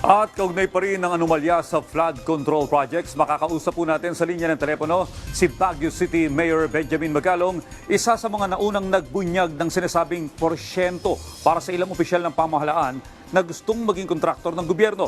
At kaugnay pa rin ng anomalya sa flood control projects, makakausap po natin sa linya ng telepono si Baguio City Mayor Benjamin Magalong, isa sa mga naunang nagbunyag ng sinasabing porsyento para sa ilang opisyal ng pamahalaan na gustong maging kontraktor ng gobyerno.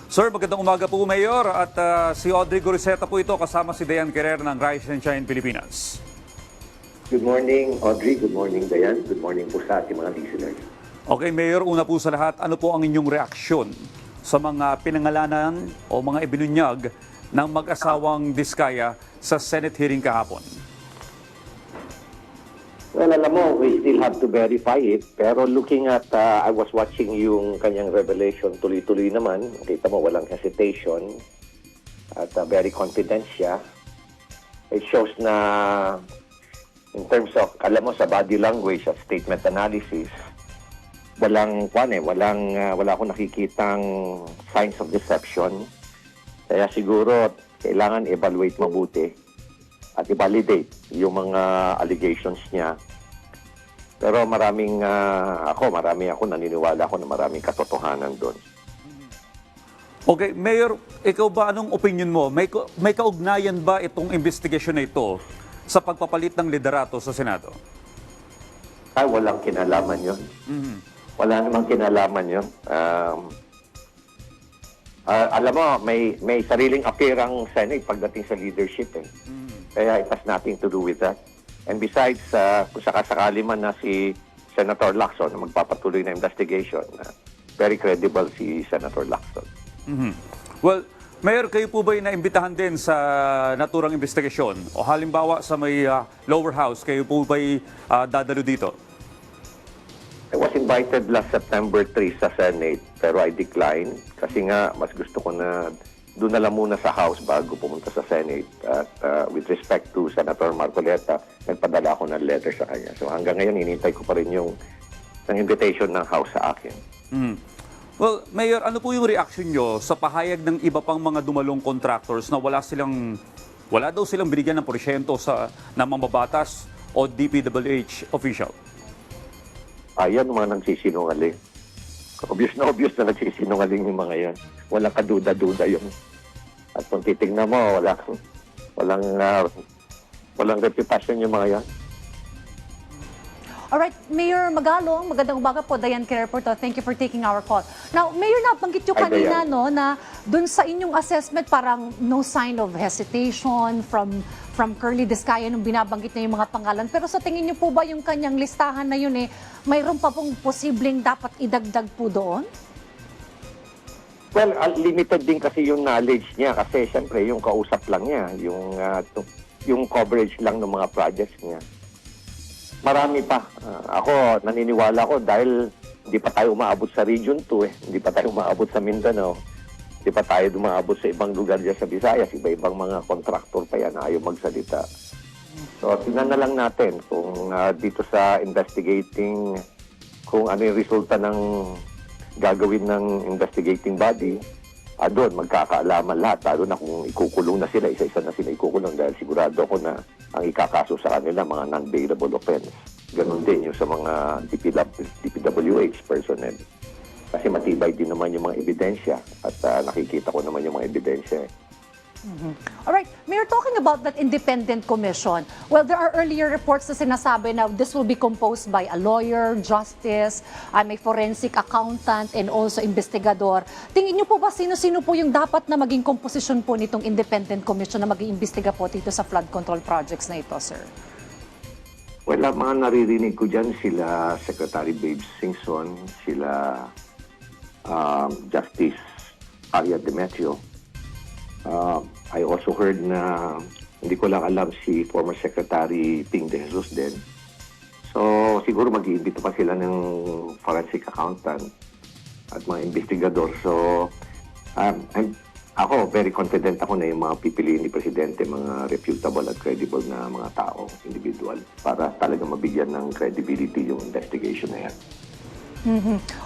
Sir, magandang umaga po, Mayor, at si Audrey Goriseta po ito kasama si Dayan Querer ng Rise and Shine Pilipinas. Good morning, Audrey. Good morning, Dayan. Good morning po sa ating mga listeners. Okay, Mayor, una po sa lahat, ano po ang inyong reaksyon sa mga pinangalanan o mga ibinunyag ng mag-asawang Diskaya sa Senate hearing kahapon? Well, alam mo, we still have to verify it. Pero looking at, I was watching yung kanyang revelation, tuloy-tuloy naman. Kita mo, walang hesitation. At very confident siya. It shows na, in terms of, alam mo, sa body language at statement analysis, wala akong nakikitang signs of deception. Kaya siguro kailangan evaluate mabuti at i-validate yung mga allegations niya. Pero marami ako naniniwala ako na maraming katotohanan doon. Okay, Mayor, ikaw ba anong opinion mo? May kaugnayan ba itong investigation na ito sa pagpapalit ng liderato sa Senado? Ay, walang kinalaman yun. Wala namang kinalaman yun. Alam mo, may sariling affair ang Senate pagdating sa leadership. Kaya it has nothing to do with that. And besides, kung sakasakali man na si Senator Lacson na magpapatuloy na investigation, very credible si Senator Lacson. Well, Mayor, kayo po ba'y naimbitahan din sa naturang investigasyon? O halimbawa sa may lower house, kayo po ba'y dadalo dito? I was invited last September 3 sa Senate, pero I declined kasi nga mas gusto ko na doon na lang muna sa House bago pumunta sa Senate. At with respect to Senator Marcoleta, nagpadala ako ng letter sa kanya. So hanggang ngayon, hinintay ko pa rin yung invitation ng House sa akin. Well, Mayor, ano po yung reaction nyo sa pahayag ng iba pang mga dumalong contractors na wala daw silang binigyan ng porsyento ng mambabatas o DPWH official? Ayan, mga nagsisinungaling. Obvious na nagsisinungaling yung mga yan. Walang kaduda-duda yung. At kung titignan mo, walang reputation yung mga yan. Alright, Mayor Magalong, magandang umaga po. Dayan Querer po to. Thank you for taking our call. Now, Mayor, nabanggit nyo kanina no, na dun sa inyong assessment parang no sign of hesitation from Curly Diskaya nung binabanggit na yung mga pangalan. Pero sa tingin nyo po ba yung kanyang listahan na yun mayroon pa pong posibleng dapat idagdag po doon? Well, limited din kasi yung knowledge niya kasi siyempre yung kausap lang niya, yung coverage lang ng mga projects niya. Marami pa. Ako, naniniwala ko dahil hindi pa tayo umaabot sa Region 2 Hindi pa tayo umaabot sa Mindanao. Hindi pa tayo umaabot sa ibang lugar dyan sa Visayas. Iba-ibang mga contractor pa yan na ayaw magsalita. So, tingnan na lang natin kung dito sa investigating, kung ano yung resulta ng gagawin ng investigating body. Doon, magkakaalaman lahat, lalo na kung ikukulong na sila, isa-isa na sila ikukulong dahil sigurado ako na ang ikakaso sa kanila mga non-bailable offense. Ganon din yung sa mga DPWH personnel. Kasi matibay din naman yung mga ebidensya at nakikita ko naman yung mga ebidensya. Alright, Mayor, talking about that independent commission, well, there are earlier reports na sinasabi na this will be composed by a lawyer, justice, may forensic accountant, and also investigador. Tingin niyo po ba sino-sino po yung dapat na maging composition po nitong independent commission na mag-iimbestiga po dito sa flood control projects na ito, sir? Well, mga naririnig ko dyan sila Secretary Babes Singson, sila Justice Aria Demetrio. I also heard na, hindi ko lang alam si former Secretary Ping De Jesus din. So, siguro mag-iimbito pa sila ng forensic accountant at mga investigador. So, ako, very confident ako na yung mga pipiliin ni Presidente, mga reputable at credible na mga tao, individual, para talaga mabigyan ng credibility yung investigation na yan.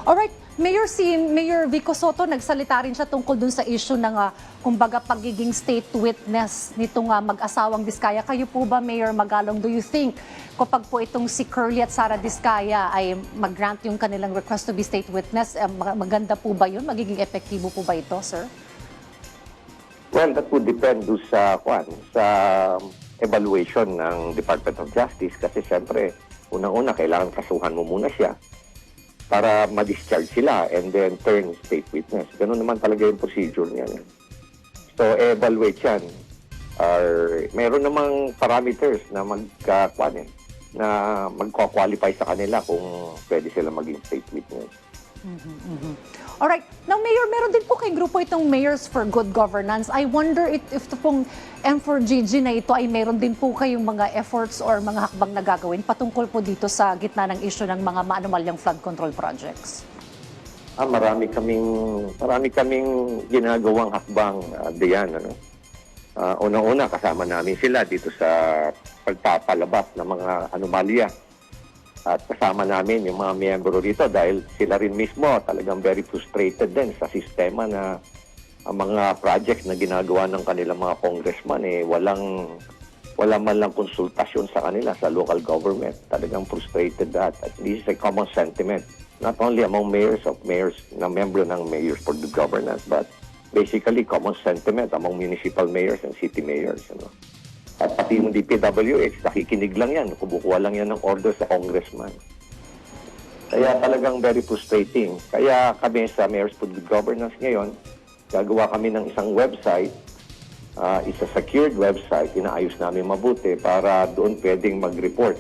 Alright, Mayor, si Mayor Vico Soto, nagsalita rin siya tungkol dun sa issue ng, kumbaga, pagiging state witness nitong mag-asawang Diskaya. Kayo po ba, Mayor Magalong, do you think kapag po itong si Curly at Sara Diskaya ay mag-grant yung kanilang request to be state witness, maganda po ba yun? Magiging epektibo po ba ito, sir? Well, that would depend do sa evaluation ng Department of Justice kasi siyempre, unang-una, kailangan kasuhan mo muna siya para ma-discharge sila and then turn state witness. Ganun naman talaga yung procedure niya. So, evaluate yan. Meron namang parameters na na magko-qualify sa kanila kung pwede sila maging state witness. Alright. Now, Mayor, meron din po kay grupo itong Mayors for Good Governance. I wonder if ito pong M4GG na ito ay meron din po kayong mga efforts or mga hakbang na gagawin patungkol po dito sa gitna ng issue ng mga maanumalyang flood control projects. Marami kaming ginagawang hakbang diyan. Una-una, kasama namin sila dito sa pagpapalabas ng mga anomalya. At kasama namin yung mga miyembro dito dahil sila rin mismo talagang very frustrated din sa sistema na ang mga projects na ginagawa ng kanilang mga congressman wala man lang konsultasyon sa kanila sa local government. Talagang frustrated that. At this is a common sentiment not only among mayors na membro ng Mayors for Good Governance but basically common sentiment among municipal mayors and city mayors. At pati yung DPWH, nakikinig lang yan, kumukuha lang yan ng order sa congressman. Kaya talagang very frustrating. Kaya kami sa Mayors for Good Governance ngayon, gagawa kami ng isang website, isa secured website, inaayos namin mabuti para doon pwedeng mag-report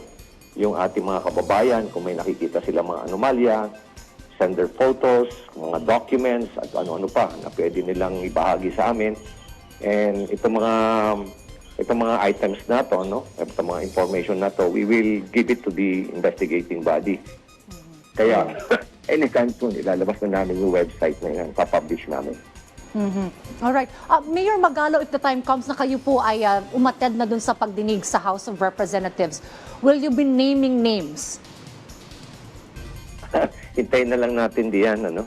yung ating mga kababayan kung may nakikita sila mga anomalya, send their photos, mga documents, at ano-ano pa na pwede nilang ibahagi sa amin. And itong mga items na to, itong mga information na to, we will give it to the investigating body. Kaya, anytime soon, ilalabas na namin yung website na yan, papublish namin. Alright. Mayor Magalo, if the time comes na kayo po ay umattend na dun sa pagdinig sa House of Representatives, will you be naming names? Hintayin na lang natin diyan,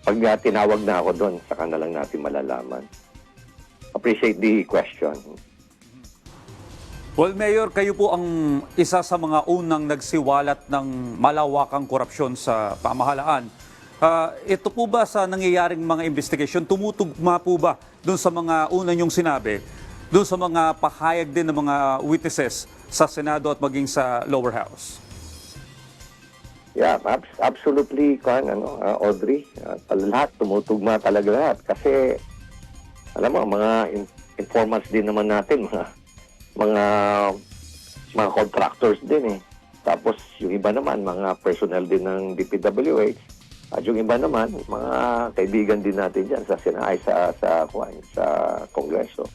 pag tinawag na ako doon, saka na lang natin malalaman. Appreciate the question. Well, Mayor, kayo po ang isa sa mga unang nagsiwalat ng malawakang korupsyon sa pamahalaan. Ito po ba sa nangyayaring mga investigasyon, tumutugma po ba doon sa mga una niyong sinabi, doon sa mga pahayag din ng mga witnesses sa Senado at maging sa lower house? Yeah, absolutely, Audrey. Lahat, tumutugma talaga lahat. Kasi alam mo, mga informants din naman natin, mga contractors din Tapos yung iba naman, mga personnel din ng DPWH. At yung iba naman, mga kaibigan din natin dyan sa Kongreso.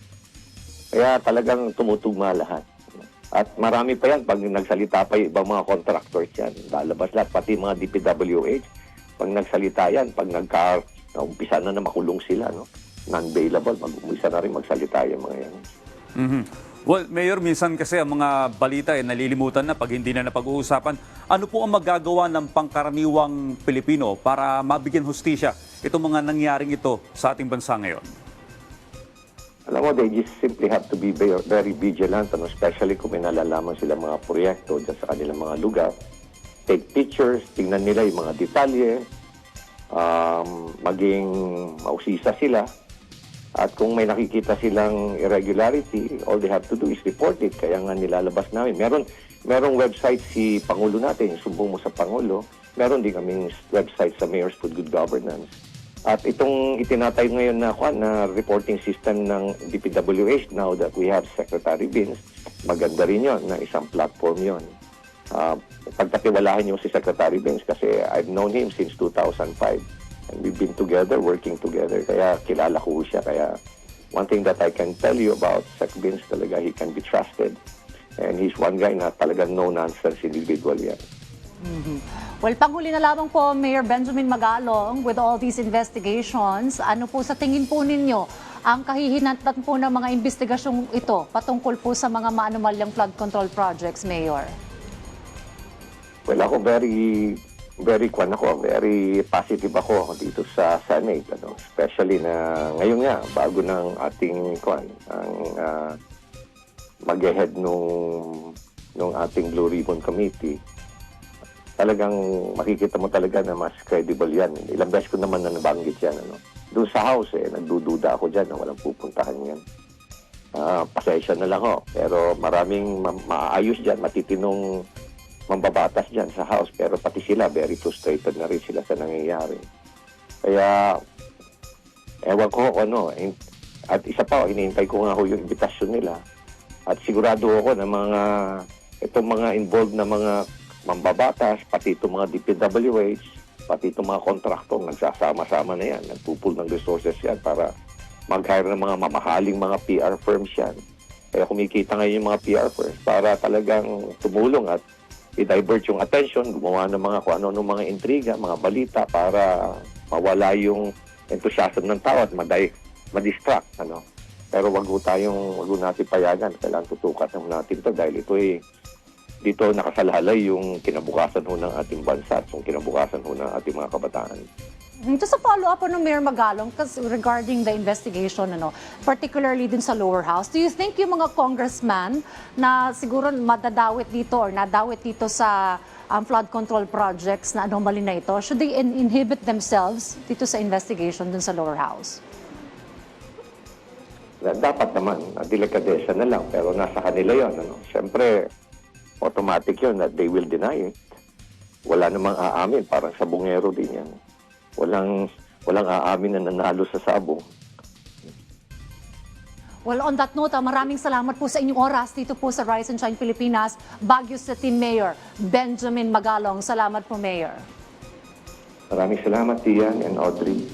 Kaya talagang tumutugma lahat. At marami pa yan, pag nagsalita pa yung ibang mga contractors yan, lalabas lahat, pati mga DPWH. Pag nagsalita yan, pag umpisa na makulong sila, non-bailable, mag-umisa na rin magsalita yung mga yan. Well, Mayor, minsan kasi ang mga balita nalilimutan na pag hindi na napag-uusapan. Ano po ang magagawa ng pangkaraniwang Pilipino para mabigyan hustisya itong mga nangyaring ito sa ating bansa ngayon? Alam mo, they just simply have to be very vigilant, especially kung may nalalaman sila mga proyekto dyan sa kanilang mga lugar. Take pictures, tingnan nila yung mga detalye, maging mausisa sila. At kung may nakikita silang irregularity, all they have to do is report it. Kaya nga nilalabas namin. Merong website si Pangulo natin, sumbong mo sa Pangulo. Meron din kaming website sa Mayors for Good Governance. At itong itinatay ngayon na reporting system ng DPWH, now that we have Secretary Vince, maganda rin yun, na isang platform yun. Pagkatiwalahan niyo si Secretary Vince kasi I've known him since 2005. And we've been together, working together. Kaya kilala ko siya. Kaya one thing that I can tell you about Sec Vince, talaga he can be trusted. And he's one guy na talaga no-nonsense individual yan. Well, panghuli na lamang po, Mayor Benjamin Magalong, with all these investigations, ano po sa tingin po ninyo ang kahihinatnan po ng mga investigasyong ito patungkol po sa mga maanumalyang flood control projects, Mayor? Well, ako very very very positive ako dito sa Senate, especially na ngayon nga bago ng ating ang mag-head nung ating Blue Ribbon Committee. Talagang makikita mo talaga na mas credible yan. Ilang beses ko naman na nabanggit yan. Doon sa House, nagdududa ako dyan na walang pupuntahan yan. Pasensya na lang ho. Pero maraming maayos dyan, matitinong mambabatas dyan sa House. Pero pati sila, very frustrated na rin sila sa nangyayari. Kaya, ewan ko At isa pa, hinihintay ko nga ho yung invitasyon nila. At sigurado ako na itong mga involved na mga mambabatas, pati itong mga DPWH, pati itong mga kontraktor, nagsasama-sama na yan, nagpupul ng resources yan para mag-hire ng mga mamahaling mga PR firms yan. Kaya kumikita ngayon yung mga PR firms para talagang tumulong at i-divert yung attention, gumawa ng mga kung ano mga intriga, mga balita para mawala yung enthusiasm ng tao at ma-distract. Pero wag natin payagan. Kailangan tutukan natin to dahil dito nakasalalay yung kinabukasan ng ating bansa at yung kinabukasan ng ating mga kabataan. Just a follow-up ng Mayor Magalong regarding the investigation, particularly din sa lower house. Do you think yung mga congressman na siguro madadawit dito or nadawit dito sa flood control projects na anomaly na ito, should they inhibit themselves dito sa investigation dun sa lower house? Dapat naman, delikadesa na lang, pero nasa kanila yun. Siyempre, automatic yun that they will deny it. Wala namang aamin, parang sabongero din yan. Walang aamin na nanalo sa sabong. Well, on that note, maraming salamat po sa inyong oras dito po sa Rise and Shine Pilipinas, Baguio City Mayor Benjamin Magalong. Salamat po, Mayor. Maraming salamat, Tian and Audrey.